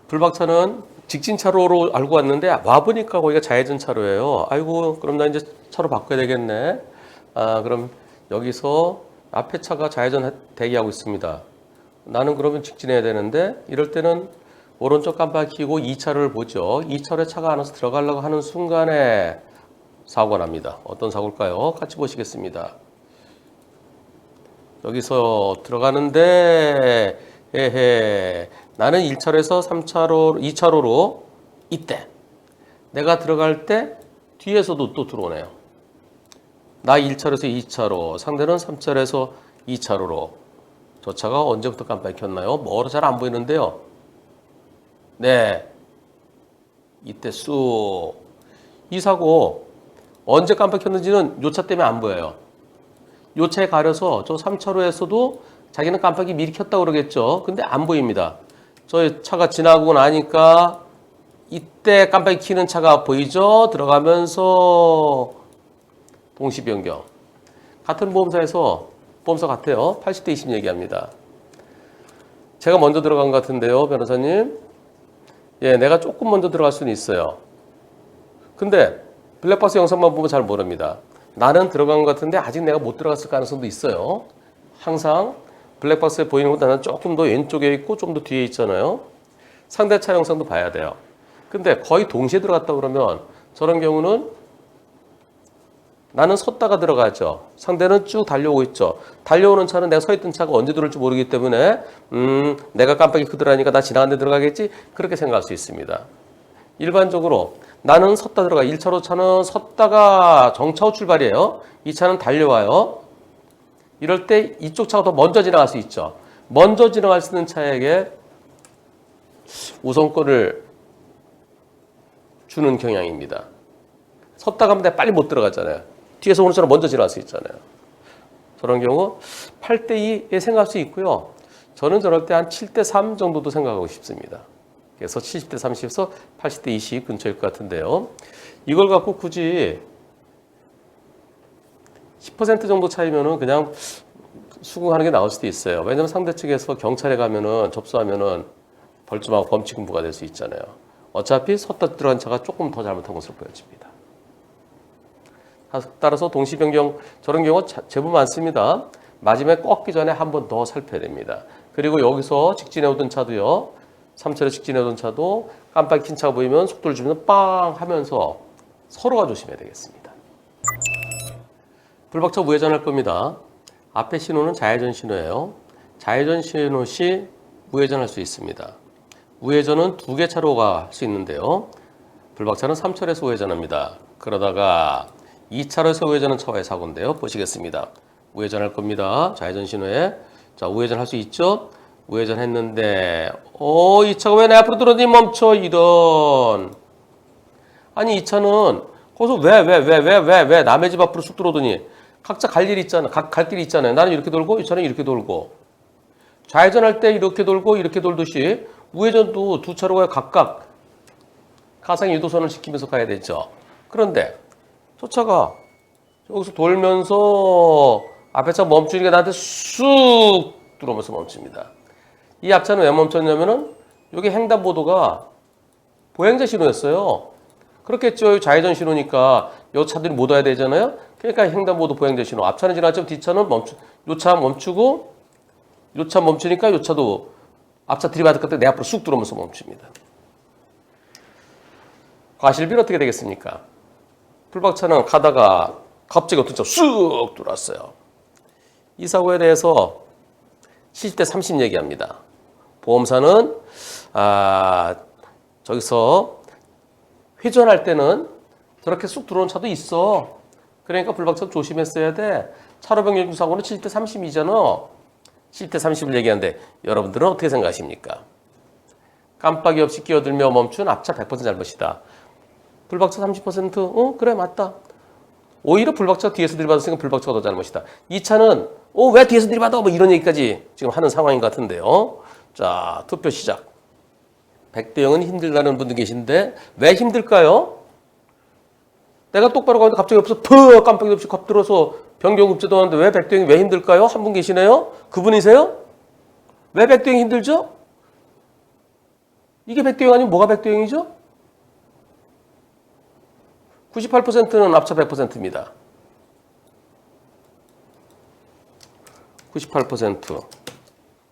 불박차는 직진차로로 알고 왔는데 와보니까 거기가 좌회전 차로예요. 아이고, 그럼 나 이제 차로 바꿔야 되겠네. 그럼 여기서 앞에 차가 좌회전 대기하고 있습니다. 나는 그러면 직진해야 되는데 이럴 때는 오른쪽 깜빡이 켜고 2차로를 보죠. 2차로에 차가 안와서 들어가려고 하는 순간에 사고가 납니다. 어떤 사고일까요? 같이 보시겠습니다. 여기서 들어가는데 나는 1차로에서 3차로, 2차로로 이때 내가 들어갈 때 뒤에서도 또 들어오네요. 나 1차로에서 2차로, 상대는 3차로에서 2차로로. 저 차가 언제부터 깜빡이 켰나요? 멀어 잘 안 보이는데요. 네, 이때 쑥. 이 사고 언제 깜빡이 켰는지는 요 차 때문에 안 보여요. 요 차에 가려서 저 3차로에서도 자기는 깜빡이 미리 켰다고 그러겠죠. 근데 안 보입니다. 저 차가 지나고 나니까 이때 깜빡이 켜는 차가 보이죠? 들어가면서 동시 변경. 같은 보험사에서 보험사 같아요. 80대 20 얘기합니다. 제가 먼저 들어간 것 같은데요, 변호사님. 예, 내가 조금 먼저 들어갈 수는 있어요. 근데 블랙박스 영상만 보면 잘 모릅니다. 나는 들어간 것 같은데 아직 내가 못 들어갔을 가능성도 있어요. 항상 블랙박스에 보이는 것보다 나는 조금 더 왼쪽에 있고 좀 더 뒤에 있잖아요. 상대 차 영상도 봐야 돼요. 근데 거의 동시에 들어갔다 그러면 저런 경우는 나는 섰다가 들어가죠. 상대는 쭉 달려오고 있죠. 달려오는 차는 내가 서 있던 차가 언제 들어올지 모르기 때문에 내가 깜빡이 끄더라니까 나 지나간 데 들어가겠지? 그렇게 생각할 수 있습니다. 일반적으로 나는 섰다 들어가. 1차로 차는 섰다가 정차 후 출발이에요. 2차는 달려와요. 이럴 때 이쪽 차가 더 먼저 지나갈 수 있죠. 먼저 지나갈 수 있는 차에게 우선권을 주는 경향입니다. 섰다 가면 내가 빨리 못 들어가잖아요. 뒤에서 오는 차는 먼저 지나갈 수 있잖아요. 저런 경우 8대2에 생각할 수 있고요. 저는 저럴 때 한 7대3 정도도 생각하고 싶습니다. 그래서 70대 30에서 80대 20 근처일 것 같은데요. 이걸 갖고 굳이 10% 정도 차이면은 그냥 수긍하는 게 나을 수도 있어요. 왜냐면 상대 측에서 경찰에 가면은 접수하면은 벌점하고 범칙금 부과될 수 있잖아요. 어차피 섰다 들어간 차가 조금 더 잘못한 것으로 보여집니다. 따라서 동시 변경 저런 경우가 제법 많습니다. 마지막에 꺾기 전에 한 번 더 살펴야 됩니다. 그리고 여기서 직진해 오던 차도요. 3차로 직진해 오던 차도 깜빡이 킨 차가 보이면 속도를 주면 빵 하면서 서로가 조심해야 되겠습니다. 불박차 우회전할 겁니다. 앞에 신호는 좌회전 신호예요. 좌회전 신호 시 우회전할 수 있습니다. 우회전은 2개 차로가 할 수 있는데요. 불박차는 3차로에서 우회전합니다. 그러다가 2차로에서 우회전은 차와의 사고인데요. 보시겠습니다. 우회전할 겁니다. 좌회전 신호에. 자, 우회전 할 수 있죠? 우회전 했는데 이 차가 왜 내 앞으로 들어오니 멈춰 이런. 아니 이 차는 거기서 왜 남의 집 앞으로 쑥 들어오더니 각자 갈 일 있잖아. 갈 길이 있잖아요. 나는 이렇게 돌고 이 차는 이렇게 돌고. 좌회전할 때 이렇게 돌고 이렇게 돌듯이 우회전도 두 차로가 각각 가상 유도선을 지키면서 가야 되죠. 그런데 저 차가 여기서 돌면서 앞에 차 멈추니까 나한테 쑥 들어오면서 멈춥니다. 이 앞차는 왜 멈췄냐면은 여기 횡단보도가 보행자 신호였어요. 그렇겠죠. 좌회전 신호니까 이 차들이 못 와야 되잖아요. 그러니까 횡단보도 보행자 신호. 앞차는 지나갔지만 뒷차는 요 차 멈추고 요 차 멈추니까 요 차도 앞차 들이받을 것 때 내 앞으로 쑥 들어오면서 멈춥니다. 과실비는 어떻게 되겠습니까? 불박차는 가다가 갑자기 어떤 차 쑥 들어왔어요. 이 사고에 대해서 70대 30 얘기합니다. 보험사는 저기서 회전할 때는 저렇게 쑥 들어오는 차도 있어. 그러니까 불박차 조심했어야 돼. 차로 변경 사고는 70대 30이잖아. 70대 30을 얘기하는데 여러분들은 어떻게 생각하십니까? 깜빡이 없이 끼어들며 멈춘 앞차 100% 잘못이다. 불박차 30%? 그래 맞다. 오히려 불박차 뒤에서 들이받았으니까 불박차가 더 잘못이다. 이 차는 왜 뒤에서 들이받아? 뭐 이런 얘기까지 지금 하는 상황인 것 같은데요. 자, 투표 시작. 100대 0은 힘들다는 분도 계신데 왜 힘들까요? 내가 똑바로 가는데 갑자기 옆에서 깜빡이 없이 겁들어서 변경급제도 하는데 왜 100대 0이 왜 힘들까요? 한 분 계시네요? 그분이세요? 왜 100대 0이 힘들죠? 이게 100대 0 아니면 뭐가 100대 0이죠? 98%는 앞차 100%입니다. 98%.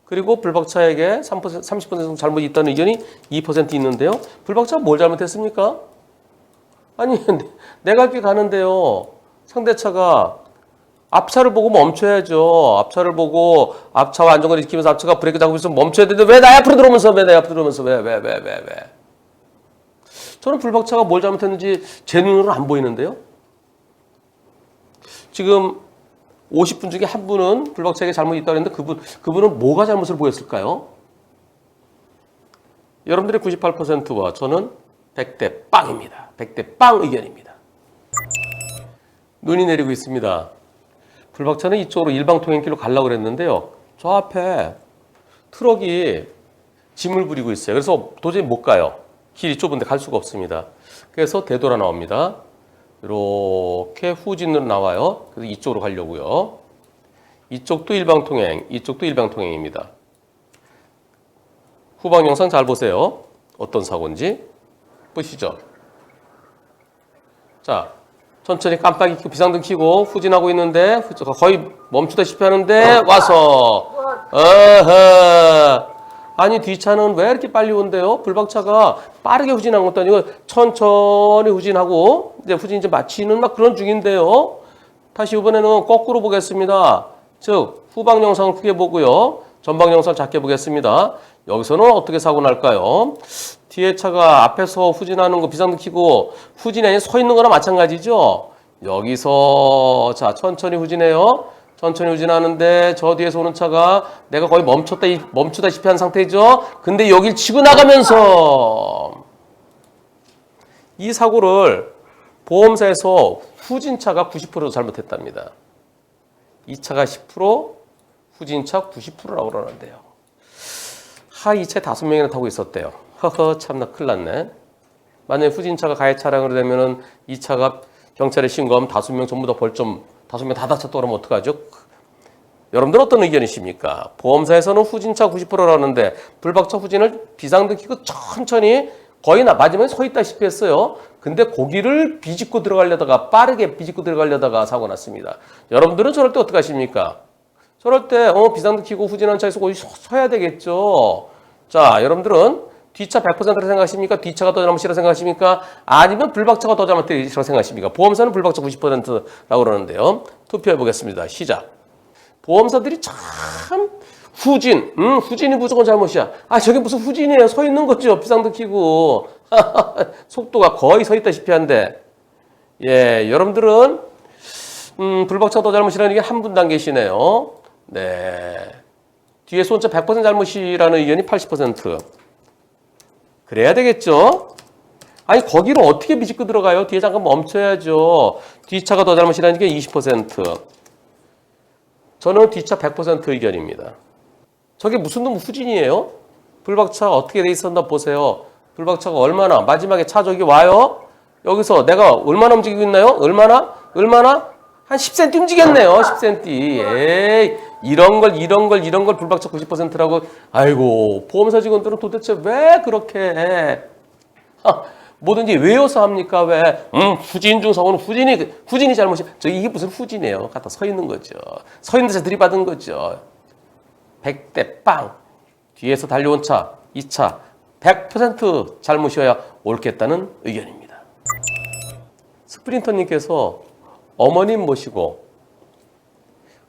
그리고 불박차에게 30% 정도 잘못이 있다는 의견이 2% 있는데요. 불박차가 뭘 잘못했습니까? 아니, 내가 이렇게 가는데요. 상대차가 앞차를 보고 멈춰야죠. 앞차를 보고 앞차와 안정거리 지키면서 앞차가 브레이크 잡고 있으면 멈춰야 되는데 왜 나 앞으로 들어오면서 왜. 저는 불박차가 뭘 잘못했는지 제 눈으로 안 보이는데요. 지금 50분 중에 한 분은 불박차에게 잘못이 있다고 했는데 그분은 뭐가 잘못을 보였을까요? 여러분들의 98%와 저는 100대 빵입니다. 100대 빵 의견입니다. 눈이 내리고 있습니다. 불박차는 이쪽으로 일방통행길로 가려고 그랬는데요. 저 앞에 트럭이 짐을 부리고 있어요. 그래서 도저히 못 가요. 길이 좁은데 갈 수가 없습니다. 그래서 되돌아 나옵니다. 이렇게 후진으로 나와요. 그래서 이쪽으로 가려고요. 이쪽도 일방통행, 이쪽도 일방통행입니다. 후방 영상 잘 보세요. 어떤 사고인지 보시죠. 자, 천천히 깜빡이 켜고 비상등 켜고 후진하고 있는데 거의 멈추다시피 하는데 와서 아니 뒤차는 왜 이렇게 빨리 온대요? 불박차가 빠르게 후진한 것도 아니고 천천히 후진하고 이제 후진 이제 마치는 막 그런 중인데요. 다시 이번에는 거꾸로 보겠습니다. 즉 후방 영상을 크게 보고요. 전방 영상을 작게 보겠습니다. 여기서는 어떻게 사고 날까요? 뒤에 차가 앞에서 후진하는 거 비상등 켜고 후진이 아니라 서 있는 거나 마찬가지죠. 여기서 자 천천히 후진해요. 천천히 후진하는데 저 뒤에서 오는 차가 내가 거의 멈추다시피 한 상태죠. 근데 여길 치고 나가면서 이 사고를 보험사에서 후진차가 90% 잘못했답니다. 이 차가 10%, 후진차 90%라고 그러는데요. 이 차에 5명이나 타고 있었대요. 허허 참나 큰일 났네. 만약에 후진차가 가해 차량으로 되면은 이 차가 경찰에 신고하면 5명 전부 다 벌점 5명 다 다쳤다 그러면 어떡하죠? 여러분들 어떤 의견이십니까? 보험사에서는 후진차 90%라는데 불박차 후진을 비상등 켜고 천천히 거의 마지막에 서 있다시피 했어요. 근데 고기를 비집고 들어가려다가 빠르게 비집고 들어가려다가 사고 났습니다. 여러분들은 저럴 때 어떻게 하십니까? 저럴 때 비상등 켜고 후진한 차에서 거기 서야 되겠죠. 자, 여러분들은 뒷차 100%라 생각하십니까? 뒷차가 더 잘못이라 생각하십니까? 아니면 불박차가 더 잘못이라 생각하십니까? 보험사는 불박차 90%라고 그러는데요. 투표해 보겠습니다. 시작. 보험사들이 참 후진이 무조건 잘못이야. 저게 무슨 후진이에요? 서 있는 거죠. 비상등 켜고. 속도가 거의 서 있다시피 한데. 예, 여러분들은 불박차가 더 잘못이라는 게 한 분도 안 계시네요. 네. 뒤에서 혼자 100% 잘못이라는 의견이 80%. 그래야 되겠죠? 아니 거기로 어떻게 비집고 들어가요? 뒤에 잠깐 멈춰야죠. 뒷차가 더 잘못이라는 게 20%. 저는 뒷차 100% 의견입니다. 저게 무슨 놈 후진이에요? 불박차가 어떻게 돼 있었나 보세요. 불박차가 얼마나 마지막에 차 저기 와요. 여기서 내가 얼마나 움직이고 있나요? 얼마나? 한 10cm 움직였네요. 10cm. 에이, 이런 걸 불박차 90%라고. 아이고, 보험사 직원들은 도대체 왜 그렇게 해? 뭐든지 외워서 합니까? 왜? 후진 중 사고는 후진이 잘못이. 이게 무슨 후진이에요? 갖다 서 있는 거죠. 서 있는 데서 들이받은 거죠. 100대 빵. 뒤에서 달려온 차, 이 차 100% 잘못이어야 옳겠다는 의견입니다. 스프린터님께서 어머님 모시고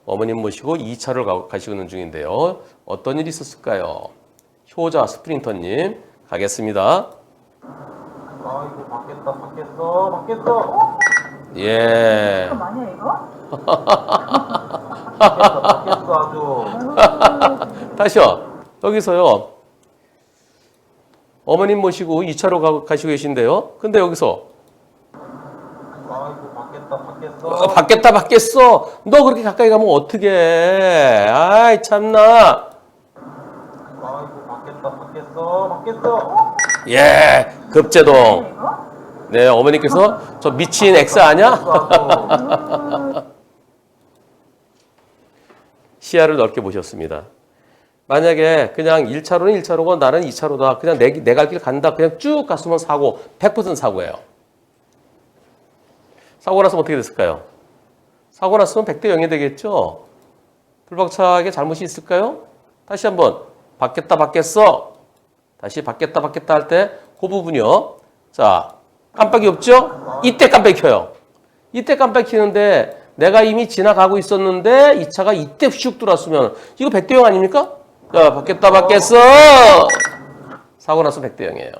2차를 가시는 중인데요. 어떤 일이 있었을까요? 효자 스프린터님 가겠습니다. 이거 바뀌었어. 예. 이거 아니야 이거? 바뀌었어 아주. 다시요. 여기서요. 어머님 모시고 2차로 가시고 계신데요. 근데 여기서 이거 바뀌었어. 바뀌었어. 너 그렇게 가까이 가면 어떡해. 아이 참나. 이거 바뀌었어. 예. 급제동. 이거? 네, 어머니께서 저 미친 X 아냐? 시야를 넓게 보셨습니다. 만약에 그냥 1차로는 1차로고 나는 2차로다. 그냥 내 갈 길 간다. 그냥 쭉 갔으면 사고. 100% 사고예요. 사고 났으면 어떻게 됐을까요? 사고 났으면 100대 0이 되겠죠? 불박차에게 잘못이 있을까요? 다시 한번 받겠다 받겠어. 다시 받겠다 받겠다 할 때 그 부분이요. 자, 깜빡이 없죠? 이때 깜빡이 켜요. 이때 깜빡이 켜는데 내가 이미 지나가고 있었는데 이 차가 이때 슉 들어왔으면 이거 100대 0 아닙니까? 자, 받겠다 받겠어. 사고 나서 100대 0이에요.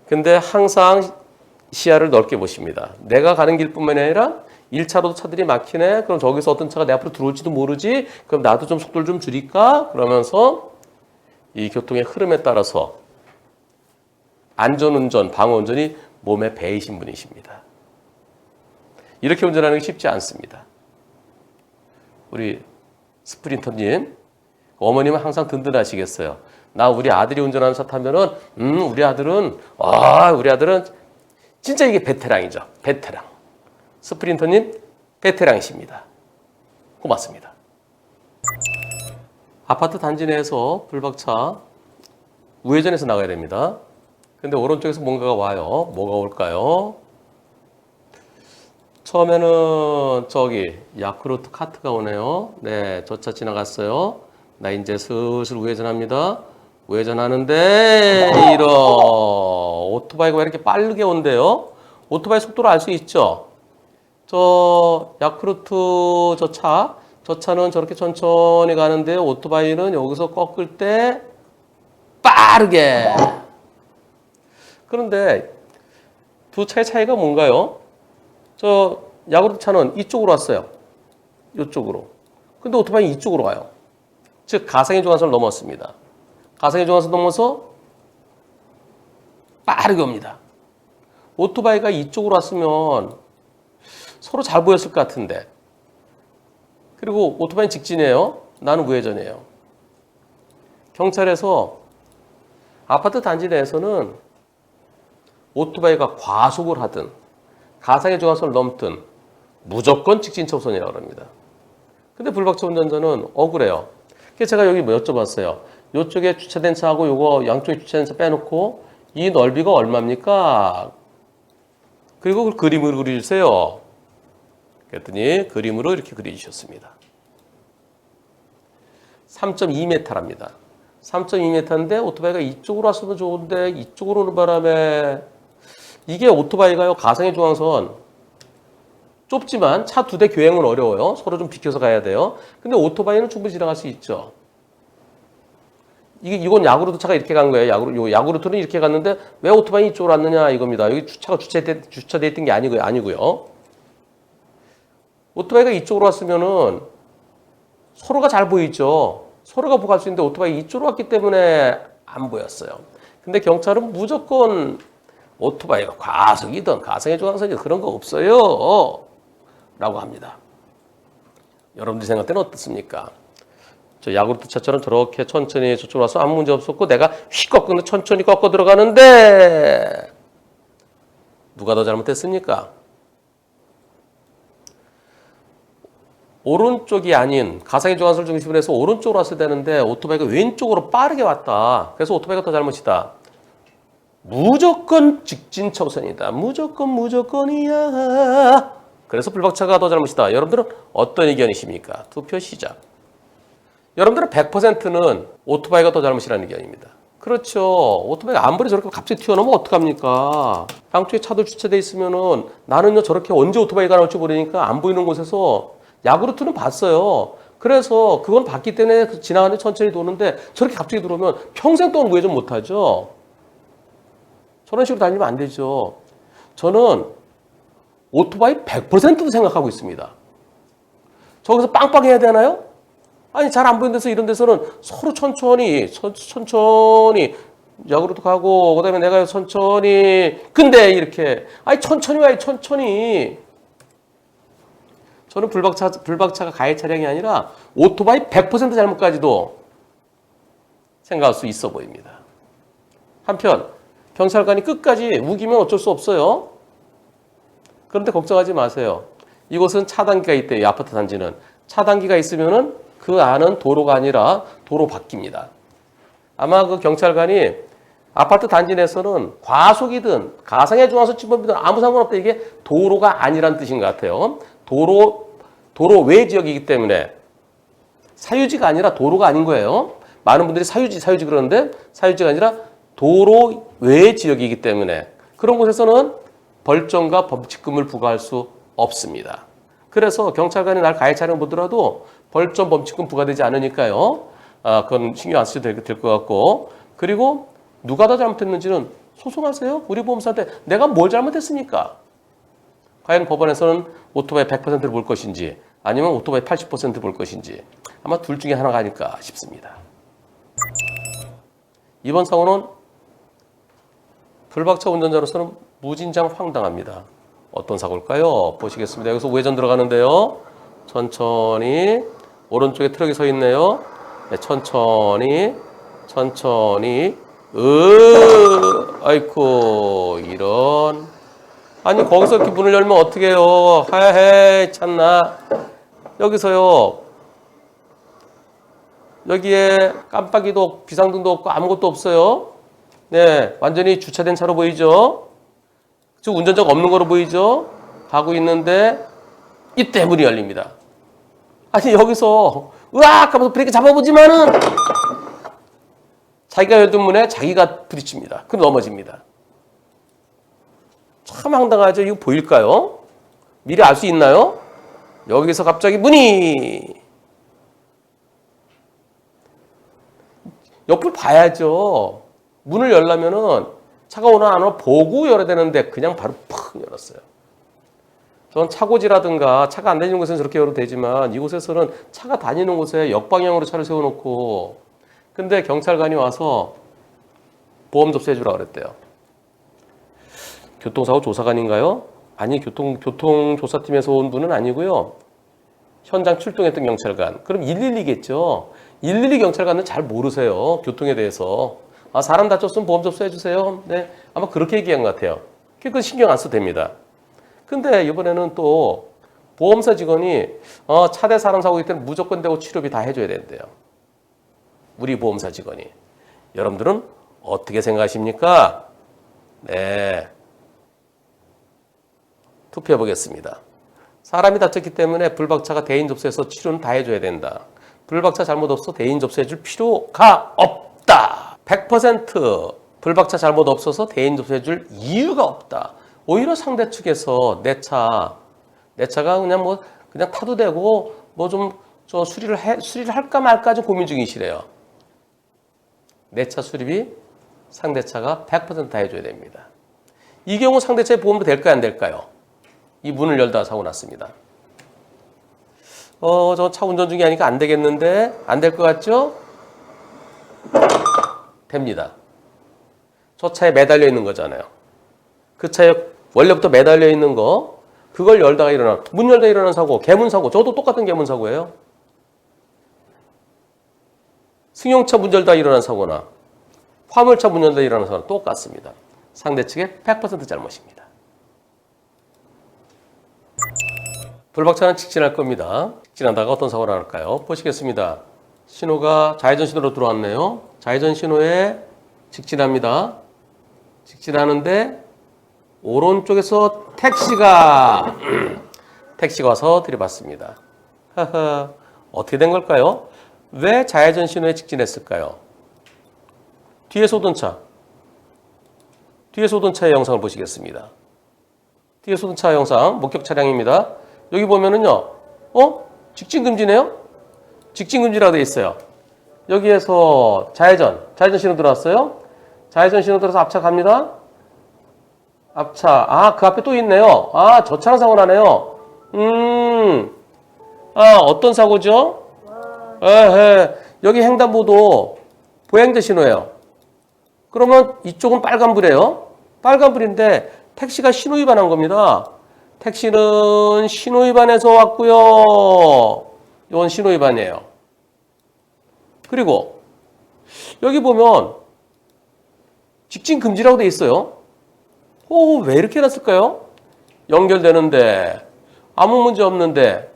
근데 항상 시야를 넓게 보십니다. 내가 가는 길뿐만 아니라 1차로도 차들이 막히네. 그럼 저기서 어떤 차가 내 앞으로 들어올지도 모르지. 그럼 나도 좀 속도를 좀 줄일까? 그러면서 이 교통의 흐름에 따라서 안전운전, 방어운전이 몸에 배이신 분이십니다. 이렇게 운전하는 게 쉽지 않습니다. 우리 스프린터님, 어머님은 항상 든든하시겠어요. 나 우리 아들이 운전하는 차 타면은, 우리 아들은 진짜 이게 베테랑이죠. 베테랑. 스프린터님, 베테랑이십니다. 고맙습니다. 아파트 단지 내에서 불박차 우회전해서 나가야 됩니다. 근데 오른쪽에서 뭔가가 와요. 뭐가 올까요? 처음에는 저기 야쿠르트 카트가 오네요. 네, 저 차 지나갔어요. 나 이제 슬슬 우회전합니다. 우회전하는데 이런 오토바이가 왜 이렇게 빠르게 온대요? 오토바이 속도를 알 수 있죠? 저 야쿠르트 저 차는 저렇게 천천히 가는데 오토바이는 여기서 꺾을 때 빠르게. 그런데 두 차의 차이가 뭔가요? 저 야구르트 차는 이쪽으로 왔어요. 이쪽으로. 근데 오토바이는 이쪽으로 가요. 즉 가상의 중간선을 넘었습니다. 가상의 중간선 넘어서 빠르게 옵니다. 오토바이가 이쪽으로 왔으면 서로 잘 보였을 것 같은데. 그리고 오토바이는 직진이에요. 나는 우회전이에요. 경찰에서 아파트 단지 내에서는 오토바이가 과속을 하든 가상의 중간선을 넘든 무조건 직진 차선이라고 합니다. 근데 불박차 운전자는 억울해요. 그래서 제가 여기 뭐 여쭤봤어요. 이쪽에 주차된 차하고 요거 양쪽에 주차된 차 빼놓고 이 넓이가 얼마입니까? 그리고 그걸 그림으로 그려주세요. 그랬더니 그림으로 이렇게 그려주셨습니다. 3.2m랍니다. 3.2m인데 오토바이가 이쪽으로 왔으면 좋은데 이쪽으로 오는 바람에 이게 오토바이가요. 가상의 중앙선 좁지만 차 두 대 교행은 어려워요. 서로 좀 비켜서 가야 돼요. 근데 오토바이는 충분히 지나갈 수 있죠. 이건 야구르트 차가 이렇게 간 거예요. 야구르트는 이렇게 갔는데 왜 오토바이 이쪽으로 왔느냐 이겁니다. 여기 차가 주차돼 있던 게 아니고요. 오토바이가 이쪽으로 왔으면은 서로가 잘 보이죠. 서로가 보고 갈 수 있는데 오토바이 이쪽으로 왔기 때문에 안 보였어요. 근데 경찰은 무조건 오토바이가 과속이든 가상의 중앙선이든 그런 거 없어요. 라고 합니다. 여러분들 생각 때는 어떻습니까? 저 야구르트 차처럼 저렇게 천천히 저쪽으로 와서 아무 문제 없었고 내가 휙 꺾는데 천천히 꺾어 들어가는데 누가 더 잘못했습니까? 오른쪽이 아닌 가상의 중앙선을 중심으로 해서 오른쪽으로 왔어야 되는데 오토바이가 왼쪽으로 빠르게 왔다. 그래서 오토바이가 더 잘못이다. 무조건 직진 차선이다. 무조건이야. 그래서 불박차가 더 잘못이다. 여러분들은 어떤 의견이십니까? 투표 시작. 여러분들은 100%는 오토바이가 더 잘못이라는 의견입니다. 그렇죠. 오토바이가 아무리 저렇게 갑자기 튀어나오면 어떡합니까? 양쪽에 차들 주차돼 있으면은 나는요 저렇게 언제 오토바이가 나올지 모르니까 안 보이는 곳에서 야구르트는 봤어요. 그래서 그건 봤기 때문에 지나가는데 천천히 도는데 저렇게 갑자기 들어오면 평생 동안 우회전 못하죠. 저런 식으로 달리면 안 되죠. 저는 오토바이 100%도 생각하고 있습니다. 저기서 빵빵 해야 되나요? 아니 잘 안 보이는 데서 이런 데서는 서로 천천히 야구르트 가고 그다음에 내가 천천히 근데 이렇게 아니 천천히 와요. 천천히. 저는 불박차가 가해 차량이 아니라 오토바이 100% 잘못까지도 생각할 수 있어 보입니다. 한편 경찰관이 끝까지 우기면 어쩔 수 없어요. 그런데 걱정하지 마세요. 이곳은 차단기가 있대요. 이 아파트 단지는. 차단기가 있으면은 그 안은 도로가 아니라 도로 밖입니다. 아마 그 경찰관이 아파트 단지 내에서는 과속이든 가상의 중앙선침범이든 아무 상관없다. 이게 도로가 아니란 뜻인 것 같아요. 도로 외 지역이기 때문에 사유지가 아니라 도로가 아닌 거예요. 많은 분들이 사유지 그러는데 사유지가 아니라 도로 외 지역이기 때문에 그런 곳에서는 벌점과 범칙금을 부과할 수 없습니다. 그래서 경찰관이 날 가해 차량 보더라도 벌점 범칙금 부과되지 않으니까요. 그건 신경 안 쓰셔도 될 것 같고, 그리고 누가 더 잘못했는지는 소송하세요. 우리 보험사한테 내가 뭘 잘못했습니까? 과연 법원에서는 오토바이 100%를 볼 것인지 아니면 오토바이 80%를 볼 것인지 아마 둘 중에 하나가 아닐까 싶습니다. 이번 사고는 불박차 운전자로서는 무진장 황당합니다. 어떤 사고일까요? 보시겠습니다. 여기서 우회전 들어가는데요. 천천히 오른쪽에 트럭이 서 있네요. 네, 천천히 아이쿠 이런. 아니 거기서 이렇게 문을 열면 어떻게 해요? 하헤 참나. 여기서요. 여기에 깜빡이도 비상등도 없고 아무것도 없어요. 네, 완전히 주차된 차로 보이죠? 즉 운전자가 없는 거로 보이죠? 가고 있는데 이때 문이 열립니다. 아니 여기서 으악 하면서 브레이크 잡아보지만은 자기가 열던 문에 자기가 부딪힙니다. 그럼 넘어집니다. 참 황당하죠? 이거 보일까요? 미리 알 수 있나요? 여기서 갑자기 문이 옆을 봐야죠. 문을 열려면은 차가 오나 안 오나 보고 열어야 되는데 그냥 바로 팍 열었어요. 전 차고지라든가 차가 안 다니는 곳에는 저렇게 열어도 되지만 이곳에서는 차가 다니는 곳에 역방향으로 차를 세워놓고 근데 경찰관이 와서 보험 접수해주라고 그랬대요. 교통사고 조사관인가요? 아니 교통조사팀에서 온 분은 아니고요. 현장 출동했던 경찰관. 그럼 112겠죠. 112 경찰관은 잘 모르세요. 교통에 대해서. 사람 다쳤으면 보험 접수해주세요. 네, 아마 그렇게 얘기한 것 같아요. 그건 신경 안 써도 됩니다. 근데 이번에는 또 보험사 직원이 차대 사람 사고이기 때문에 무조건 대고 치료비 다 해줘야 된대요. 우리 보험사 직원이. 여러분들은 어떻게 생각하십니까? 네. 투표해 보겠습니다. 사람이 다쳤기 때문에 불박차가 대인 접수해서 치료는 다 해줘야 된다. 불박차 잘못 없어 대인 접수해줄 필요가 없다. 100% 불박차 잘못 없어서 대인 접수해줄 이유가 없다. 오히려 상대 측에서 내 차가 그냥 타도 되고 수리를 할까 말까 좀 고민 중이시래요. 내 차 수리비 상대 차가 100% 다 해줘야 됩니다. 이 경우 상대 차의 보험도 될까요, 안 될까요? 이 문을 열다 사고 났습니다. 저 차 운전 중이 아니까 안 되겠는데 안 될 것 같죠? 됩니다. 저 차에 매달려 있는 거잖아요. 그 차에 원래부터 매달려 있는 거 그걸 열다가 문 열다 일어난 사고, 개문 사고. 저도 똑같은 개문 사고예요. 승용차 문 열다 일어난 사고나 화물차 문 열다 일어난 사고나 똑같습니다. 상대 측의 100% 잘못입니다. 불박차는 직진할 겁니다. 직진하다가 어떤 사고가 날까요? 보시겠습니다. 신호가 좌회전 신호로 들어왔네요. 좌회전 신호에 직진합니다. 직진하는데 오른쪽에서 택시가 와서 들이받습니다. 어떻게 된 걸까요? 왜 좌회전 신호에 직진했을까요? 뒤에서 오던 차의 영상을 보시겠습니다. 뒤에서 오던 차 영상, 목격 차량입니다. 여기 보면은요, 직진 금지네요? 직진 금지라고 되어 있어요. 여기에서 좌회전 신호 들어왔어요. 좌회전 신호 들어서 앞차 갑니다. 앞차, 그 앞에 또 있네요. 저 차랑 사고 나네요. 어떤 사고죠? 여기 횡단보도 보행자 신호예요. 그러면 이쪽은 빨간불이에요. 빨간불인데 택시가 신호 위반한 겁니다. 택시는 신호 위반해서 왔고요. 이건 신호 위반이에요. 그리고 여기 보면 직진 금지라고 돼 있어요. 왜 이렇게 해놨을까요? 연결되는데 아무 문제 없는데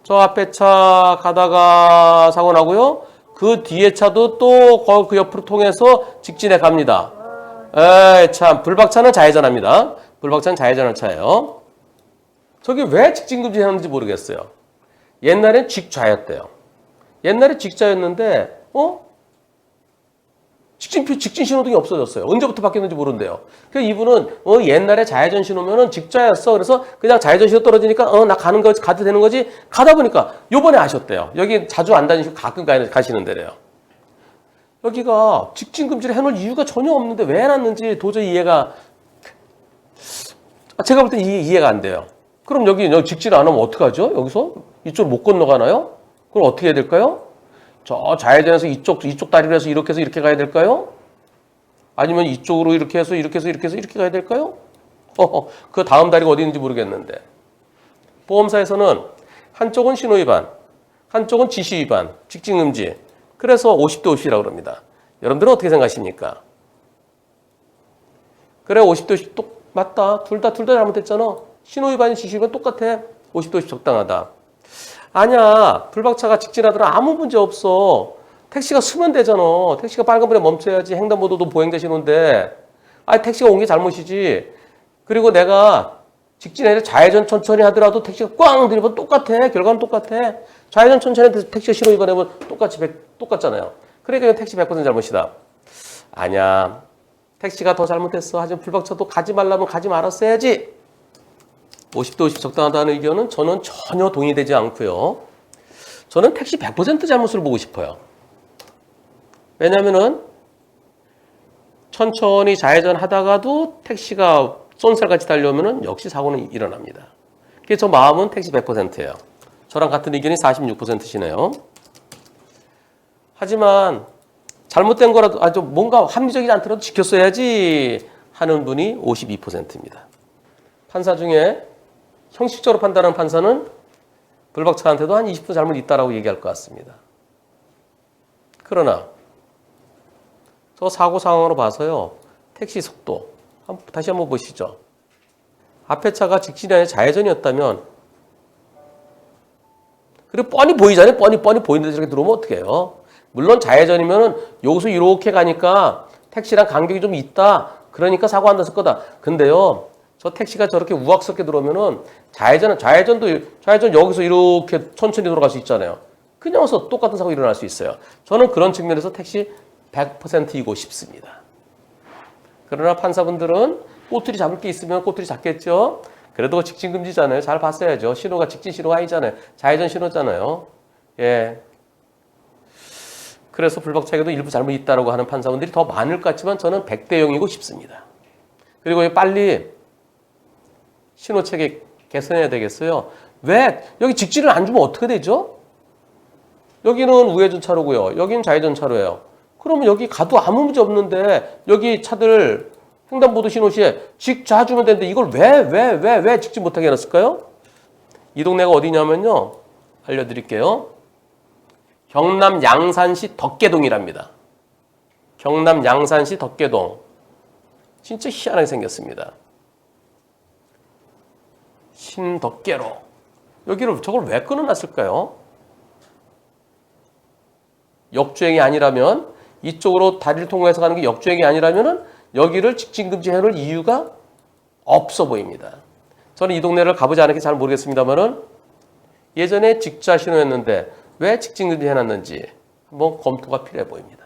저 앞에 차 가다가 사고 나고요. 그 뒤에 차도 또 그 옆으로 통해서 직진해 갑니다. 에이, 참. 불박차는 좌회전합니다. 불박차는 좌회전할 차예요. 저기 왜 직진금지 했는지 모르겠어요. 옛날엔 직좌였대요. 옛날에 직좌였는데, 직진 신호등이 없어졌어요. 언제부터 바뀌었는지 모른대요. 그래서 이분은 옛날에 좌회전 신호면은 직좌였어. 그래서 그냥 좌회전 신호 떨어지니까 나 가는 거지, 가도 되는 거지. 가다 보니까 요번에 아셨대요. 여기 자주 안 다니시고 가끔 가시는 데래요. 여기가 직진 금지를 해놓을 이유가 전혀 없는데 왜 해놨는지 도저히 이해가 제가 볼 때 이해가 안 돼요. 그럼 여기 직진 안 하면 어떡하죠? 여기서 이쪽으로 못 건너가나요? 그럼 어떻게 해야 될까요? 저 좌회전에서 이쪽 다리로 해서 이렇게 가야 될까요? 아니면 이쪽으로 이렇게 해서 이렇게 가야 될까요? 그 다음 다리가 어디 있는지 모르겠는데. 보험사에서는 한쪽은 신호위반, 한쪽은 지시위반, 직진금지. 그래서 50대 50이라고 그럽니다. 여러분들은 어떻게 생각하십니까? 그래 50대 50 맞다. 둘 다 잘못했잖아. 신호위반이 지시위반 똑같아. 50대 50 적당하다. 아니야. 불박차가 직진하더라 아무 문제 없어. 택시가 쓰면 되잖아. 택시가 빨간불에 멈춰야지. 횡단보도도 보행자 신호인데. 택시가 온 게 잘못이지. 그리고 내가 직진해서 좌회전 천천히 하더라도 택시가 꽝 들이면 똑같아. 결과는 똑같아. 좌회전 천천히 해서 택시가 신호 위반하면 똑같잖아요. 그러니까 택시 100% 잘못이다. 아니야. 택시가 더 잘못했어. 하지만 불박차도 가지 말라면 가지 말았어야지. 50대 50 적당하다는 의견은 저는 전혀 동의되지 않고요. 저는 택시 100% 잘못을 보고 싶어요. 왜냐면은 천천히 좌회전 하다가도 택시가 쏜살같이 달려오면은 역시 사고는 일어납니다. 그래서 저 마음은 택시 100%예요. 저랑 같은 의견이 46%시네요. 하지만 잘못된 거라도 뭔가 합리적이지 않더라도 지켰어야지 하는 분이 52%입니다. 판사 중에 형식적으로 판단하는 판사는 불박차한테도 한 20% 잘못 있다라고 얘기할 것 같습니다. 그러나 저 사고 상황으로 봐서요. 택시 속도 다시 한번 보시죠. 앞에 차가 직진이 아니라 좌회전이었다면 그리고 뻔히 보이잖아요. 뻔히 보이는데 저렇게 들어오면 어떡해요. 물론 좌회전이면은 여기서 이렇게 가니까 택시랑 간격이 좀 있다. 그러니까 사고 안 났을 거다. 근데요. 저 택시가 저렇게 우악스럽게 들어오면은 좌회전 여기서 이렇게 천천히 돌아갈 수 있잖아요. 그냥 와서 똑같은 사고 일어날 수 있어요. 저는 그런 측면에서 택시 100%이고 싶습니다. 그러나 판사분들은 꼬투리 잡을 게 있으면 꼬투리 잡겠죠. 그래도 직진금지잖아요. 잘 봤어야죠. 신호가 직진 신호가 아니잖아요. 좌회전 신호잖아요. 예. 그래서 불박차에도 일부 잘못 있다라고 하는 판사분들이 더 많을 것 같지만 저는 100대 0이고 싶습니다. 그리고 빨리 신호체계 개선해야 되겠어요. 왜? 여기 직진을 안 주면 어떻게 되죠? 여기는 우회전 차로고요. 여기는 좌회전 차로예요. 그러면 여기 가도 아무 문제 없는데 여기 차들 횡단보도 신호시에 직좌 주면 되는데 이걸 왜 직진 못하게 해놨을까요? 이 동네가 어디냐면요. 알려드릴게요. 경남 양산시 덕계동이랍니다. 경남 양산시 덕계동. 진짜 희한하게 생겼습니다. 신덕계로. 저걸 왜 끊어놨을까요? 역주행이 아니라면 이쪽으로 다리를 통해서 가는 게 역주행이 아니라면은 여기를 직진금지해놓을 이유가 없어 보입니다. 저는 이 동네를 가보지 않았기 잘 모르겠습니다만은 예전에 직좌 신호였는데 왜 직진금지 해놨는지 한번 검토가 필요해 보입니다.